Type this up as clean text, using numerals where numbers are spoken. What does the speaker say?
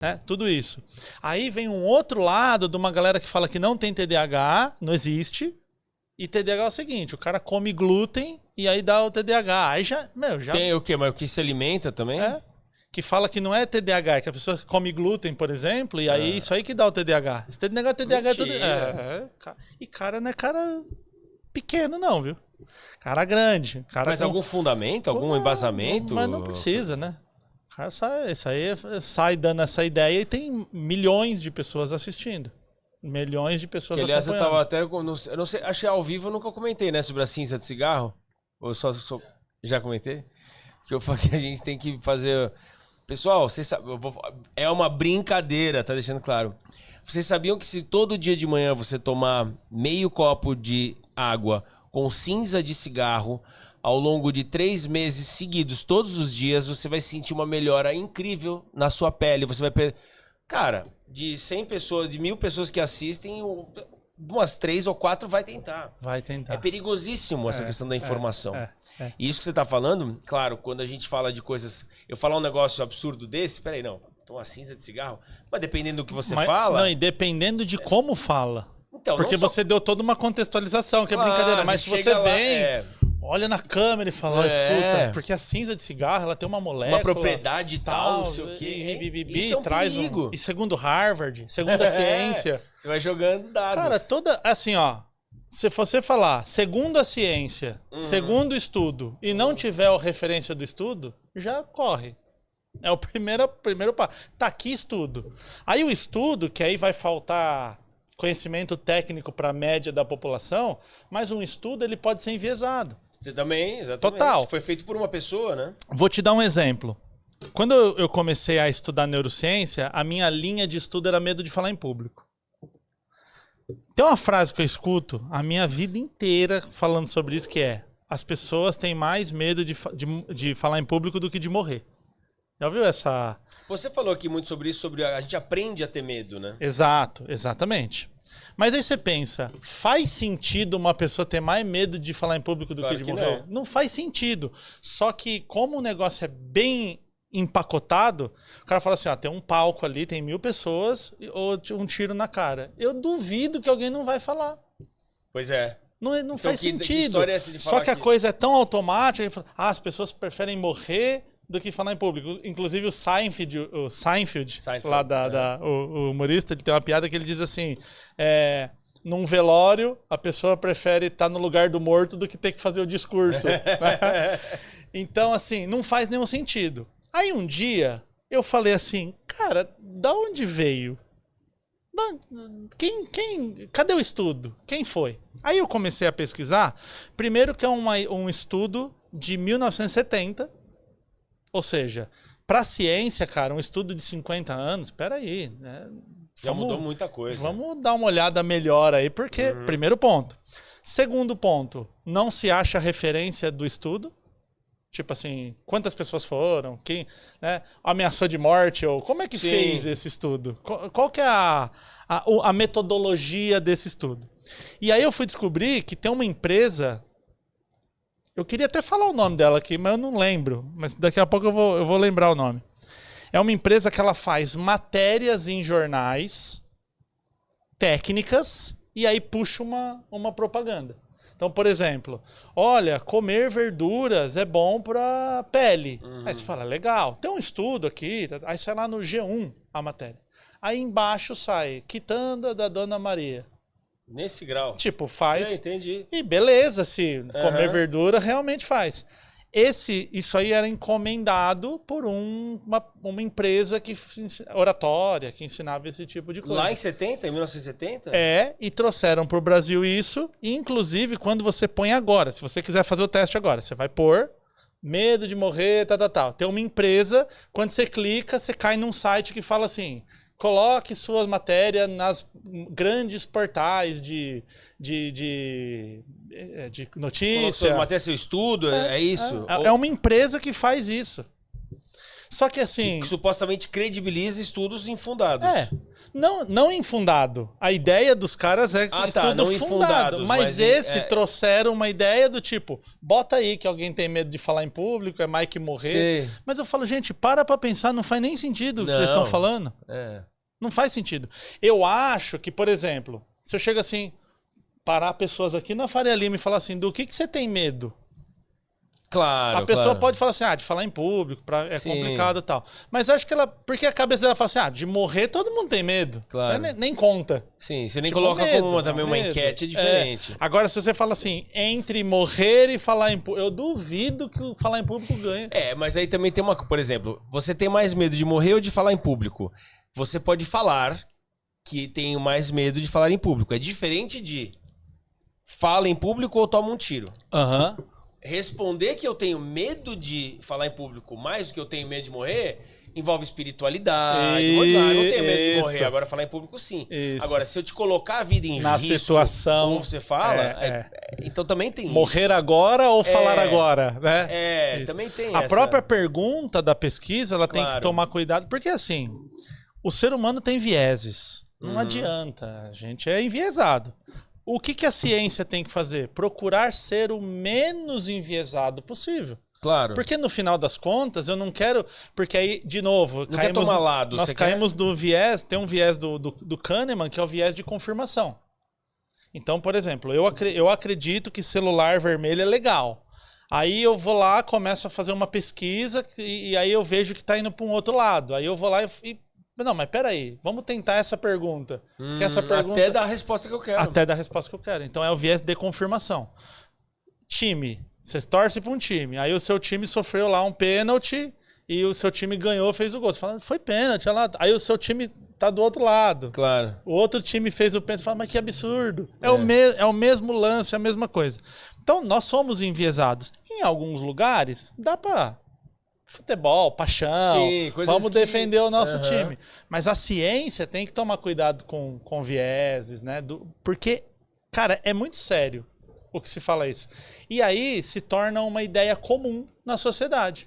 né? Tudo isso. Aí vem um outro lado de uma galera que fala que não tem TDAH, não existe. E TDAH é o seguinte, o cara come glúten e aí dá o TDAH. Aí já, já... Tem o quê? Mas o que se alimenta também? Que fala que não é TDAH, é que a pessoa come glúten, por exemplo, e aí isso aí que dá o TDAH. Esse TDAH é tudo... E cara não é cara pequeno não, viu? Cara grande. Mas algum fundamento, algum embasamento? Mas não precisa, né? O cara sai dando essa ideia e tem milhões de pessoas assistindo. Milhões de pessoas que, aliás, acompanhando. eu tava até... Eu não sei, achei ao vivo, eu nunca comentei, né? Sobre a cinza de cigarro. Ou só já comentei? Que eu falei que a gente tem que fazer... Pessoal, vocês sabem, é uma brincadeira, tá deixando claro. Vocês sabiam que se todo dia de manhã você tomar meio copo de água com cinza de cigarro, ao longo de 3 meses seguidos, todos os dias, você vai sentir uma melhora incrível na sua pele. Você vai... Cara, de 100 pessoas, de 1000 pessoas que assistem, umas 3 ou 4 vai tentar. Vai tentar. É perigosíssimo essa questão da informação. E isso que você tá falando, claro, quando a gente fala de coisas... Eu falar um negócio absurdo desse, peraí, não, toma cinza de cigarro, mas dependendo do que você fala... Não, e dependendo de como fala. Então, porque você deu toda uma contextualização, que é brincadeira, mas se você vem... Olha na câmera e fala, escuta, porque a cinza de cigarro, ela tem uma molécula... Uma propriedade tal, não sei o quê. Isso é um perigo. E segundo Harvard, segundo a ciência... Você vai jogando dados. Cara, toda... Assim, ó, se você falar segundo a ciência, segundo o estudo, e não tiver a referência do estudo, já corre. É o primeiro passo. Tá aqui estudo. Aí o estudo, que aí vai faltar conhecimento técnico para a média da população, mas um estudo ele pode ser enviesado. Você também, exatamente. Total. Foi feito por uma pessoa, né? Vou te dar um exemplo. Quando eu comecei a estudar neurociência, a minha linha de estudo era medo de falar em público. Tem uma frase que eu escuto a minha vida inteira falando sobre isso, que é: as pessoas têm mais medo de falar em público do que de morrer. Já ouviu essa... Você falou aqui muito sobre isso, sobre a gente aprende a ter medo, né? Exato, exatamente. Mas aí você pensa, faz sentido uma pessoa ter mais medo de falar em público do que de morrer? Não faz sentido. Só que como o negócio é bem empacotado, o cara fala assim, ó, tem um palco ali, tem 1000 pessoas, ou um tiro na cara. Eu duvido que alguém não vai falar. Pois é. Não então, faz sentido. Que história é essa de falar só que a coisa é tão automática, as pessoas preferem morrer do que falar em público. Inclusive o Seinfeld lá o humorista, ele tem uma piada que ele diz assim, num velório, a pessoa prefere estar no lugar do morto do que ter que fazer o discurso. Né? Então, assim, não faz nenhum sentido. Aí um dia, eu falei assim, cara, da onde veio? Cadê o estudo? Quem foi? Aí eu comecei a pesquisar, primeiro que é um estudo de 1970, ou seja, para a ciência, cara, um estudo de 50 anos, peraí, né? Já mudou muita coisa. Vamos dar uma olhada melhor aí, porque, primeiro ponto. Segundo ponto, não se acha referência do estudo. Tipo assim, quantas pessoas foram, quem, né, ameaçou de morte, ou como é que fez esse estudo? Qual que é a metodologia desse estudo? E aí eu fui descobrir que tem uma empresa, eu queria até falar o nome dela aqui, mas eu não lembro, mas daqui a pouco eu vou lembrar o nome. É uma empresa que ela faz matérias em jornais, técnicas, e aí puxa uma propaganda. Então, por exemplo, olha, comer verduras é bom para pele. Aí você fala, legal, tem um estudo aqui, aí sai lá no G1 a matéria. Aí embaixo sai, quitanda da Dona Maria. Nesse grau. Tipo, faz. Sim, entendi. E beleza, se comer verdura realmente faz. Isso aí era encomendado por uma empresa oratória, que ensinava esse tipo de coisa. Lá em 70, em 1970? E trouxeram para o Brasil isso, e inclusive quando você põe agora, se você quiser fazer o teste agora, você vai pôr medo de morrer, tal. Tem uma empresa, quando você clica, você cai num site que fala assim, coloque suas matérias nas grandes portais de notícia. Matéria, seu estudo, é isso? É uma empresa que faz isso. Só que assim... Que supostamente credibiliza estudos infundados. Não infundado. A ideia dos caras é estudo não fundado. infundados, Mas esse trouxeram uma ideia do tipo, bota aí que alguém tem medo de falar em público, é mais que morrer. Sim. Mas eu falo, gente, para pra pensar, não faz nem sentido o que vocês estão falando. Não faz sentido. Eu acho que, por exemplo, se eu chego assim, parar pessoas aqui na Faria Lima e falar assim, do que você tem medo? Claro, a pessoa pode falar assim, de falar em público, é complicado e tal. Mas acho que porque a cabeça dela fala assim, de morrer todo mundo tem medo. Claro. Você nem conta. Sim, você nem coloca como uma enquete diferente. Agora, se você fala assim, entre morrer e falar em público, eu duvido que falar em público ganhe. Mas aí também tem por exemplo, você tem mais medo de morrer ou de falar em público? Você pode falar que tem mais medo de falar em público. É diferente de fala em público ou toma um tiro. Responder que eu tenho medo de falar em público mais do que eu tenho medo de morrer envolve espiritualidade. Eu não tenho medo de morrer, agora falar em público sim. Agora, se eu te colocar a vida em risco, na situação, como você fala, então também tem morrer isso. Agora ou falar agora, né? Também tem a própria pergunta da pesquisa, ela tem que tomar cuidado, porque assim, o ser humano tem vieses. Não adianta, a gente é enviesado. O que a ciência tem que fazer? Procurar ser o menos enviesado possível. Claro. Porque no final das contas, eu não quero... Porque aí, de novo, nós caímos do viés... Tem um viés do Kahneman, que é o viés de confirmação. Então, por exemplo, eu acredito que celular vermelho é legal. Aí eu vou lá, começo a fazer uma pesquisa e aí eu vejo que está indo para um outro lado. Aí eu vou lá e não, mas peraí, vamos tentar essa pergunta. Porque essa pergunta. Até dar a resposta que eu quero. Até dar a resposta que eu quero. Então é o viés de confirmação. Time. Você torce para um time. Aí o seu time sofreu lá um pênalti e o seu time ganhou, fez o gol. Você fala, foi pênalti. Olha lá. Aí o seu time tá do outro lado. Claro. O outro time fez o pênalti. Fala, mas que absurdo. É o mesmo lance, é a mesma coisa. Então nós somos enviesados. Em alguns lugares, dá para... Futebol, paixão, vamos defender o nosso time. Mas a ciência tem que tomar cuidado com vieses, né? Porque, cara, é muito sério o que se fala isso. E aí se torna uma ideia comum na sociedade.